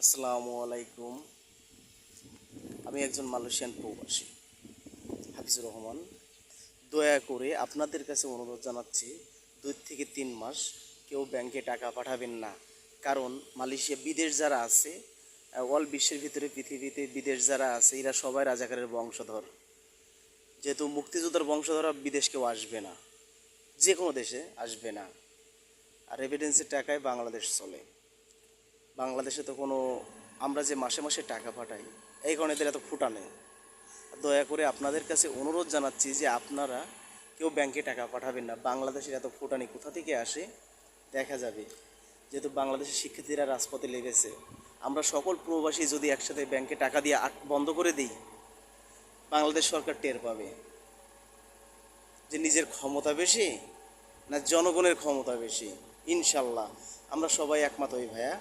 আসসালামু আলাইকুম। আমি একজন মালয়েশিয়ান প্রবাসী হাফিজুর রহমান। দয়া করে আপনাদের কাছে অনুরোধ জানাচ্ছি, 2 থেকে 3 মাস কেউ ব্যাংকে টাকা পাঠাবেন না। কারণ মালয়েশিয়া বিদেশ যারা আছে, অল বিশ্বের ভিতরে পৃথিবীতে বিদেশ যারা আছে এরা সবাই রাজাকারের বংশধর। যেহেতু মুক্তিযোদ্ধার বংশধররা বিদেশ কেউ আসবে না, যে কোনো দেশে আসবে না। আর রেমিটেন্সের টাকায় বাংলাদেশ চলে। বাংলাদেশে তো কোনো, আমরা যে মাসে মাসে টাকা পাঠাই এই কারণে এদের এত ফুটা নেই। দয়া করে আপনাদের কাছে অনুরোধ জানাচ্ছি যে আপনারা কেউ ব্যাংকে টাকা পাঠাবেন না। বাংলাদেশের এত ফুটানি কোথা থেকে আসে দেখা যাবে। যেহেতু বাংলাদেশের শিক্ষার্থীরা রাজপথে লেগেছে, আমরা সকল প্রবাসী যদি একসাথে ব্যাংকে টাকা দিয়ে বন্ধ করে দিই, বাংলাদেশ সরকার টের পাবে যে নিজের ক্ষমতা বেশি না জনগণের ক্ষমতা বেশি। ইনশাল্লাহ আমরা সবাই একমত হই ভাইয়া।